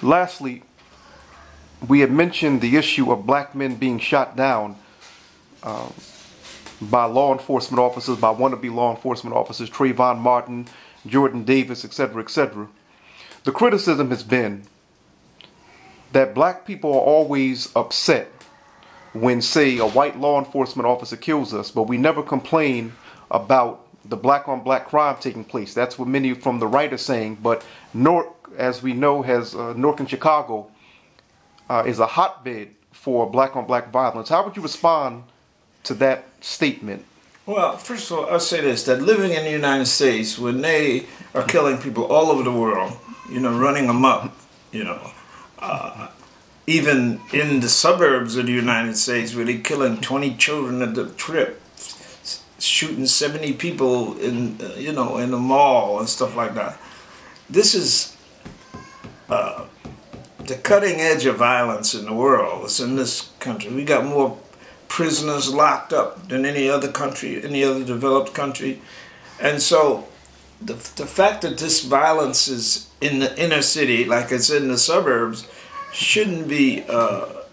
Lastly, we had mentioned the issue of black men being shot down by law enforcement officers, by wannabe law enforcement officers, Trayvon Martin, Jordan Davis, etc., etc. The criticism has been that black people are always upset when, say, a white law enforcement officer kills us, but we never complain about the black-on-black crime taking place. That's what many from the right are saying, but Newark, as we know, Newark and Chicago is a hotbed for black-on-black violence. How would you respond to that statement? Well, first of all, I'll say this, that living in the United States, when they are killing people all over the world, running amok, even in the suburbs of the United States, where they're killing 20 children at the trip, shooting 70 people in, in the mall and stuff like that. This is the cutting edge of violence in the world. It's in this country. We got more prisoners locked up than any other country, any other developed country. And so the fact that this violence is in the inner city, like it's in the suburbs, shouldn't be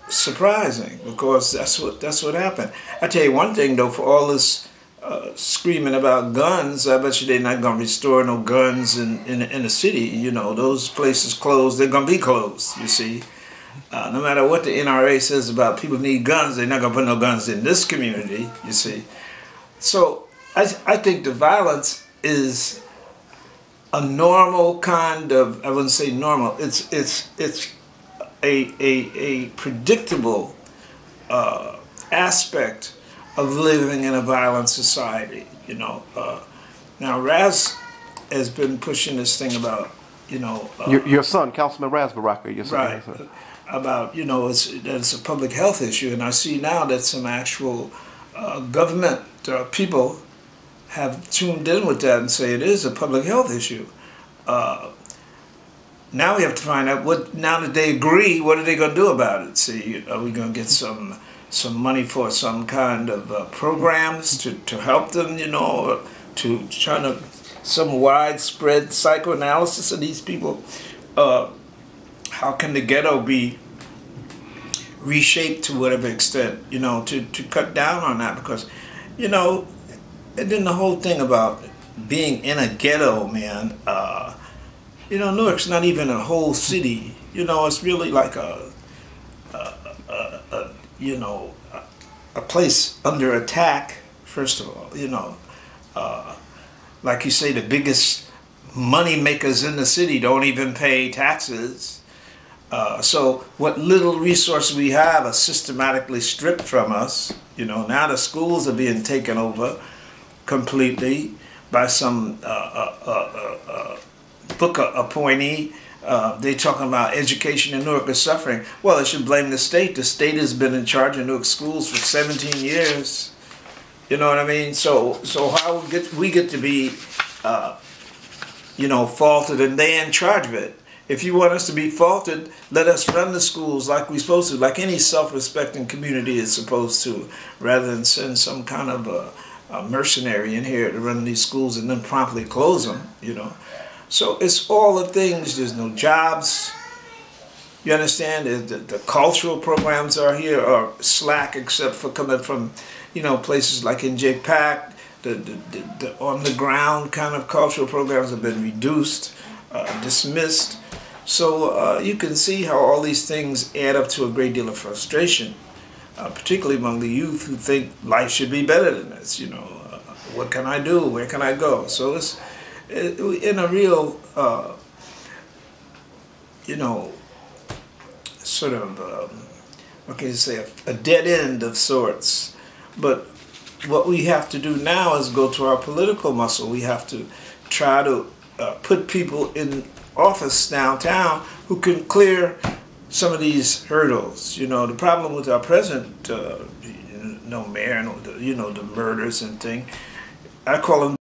surprising, because that's what happened. I tell you one thing though, for all this screaming about guns, I bet you they're not going to restore no guns in the city. Those places closed, they're going to be closed, you see. No matter what the NRA says about people need guns, they're not going to put no guns in this community, you see. So I think the violence is a normal kind of, I wouldn't say normal, it's a predictable aspect of living in a violent society, Now Raz has been pushing this thing about, your son, Councilman Raz Baraka, your son. Right. About, it's a public health issue, and I see now that some actual government people have tuned in with that and say it is a public health issue. Now we have to find out now that they agree, what are they going to do about it? See, are we going to get some money for some kind of programs to help them, to try to some widespread psychoanalysis of these people? How can the ghetto be reshaped to whatever extent, to cut down on that? Because, and then the whole thing about being in a ghetto, man, Newark's not even a whole city. It's really like a place under attack, first of all, like you say, the biggest money makers in the city don't even pay taxes. So what little resources we have are systematically stripped from us. Now the schools are being taken over completely by some book appointee. They're talking about education in Newark is suffering. Well, they should blame the state. The state has been in charge of Newark schools for 17 years. You know what I mean? So how we get to be, faulted, and they're in charge of it. If you want us to be faulted, let us run the schools like we're supposed to, like any self-respecting community is supposed to, rather than send some kind of a mercenary in here to run these schools and then promptly close them, So it's all the things. There's no jobs. You understand? The cultural programs are here are slack, except for coming from, places like in JPAC. The on-the-ground kind of cultural programs have been reduced, dismissed. So you can see how all these things add up to a great deal of frustration, particularly among the youth who think life should be better than this. What can I do? Where can I go? So it's in a real, sort of, what can you say, a dead end of sorts. But what we have to do now is go to our political muscle. We have to try to put people in office downtown who can clear some of these hurdles. The problem with our present, mayor, the murders and thing, I call them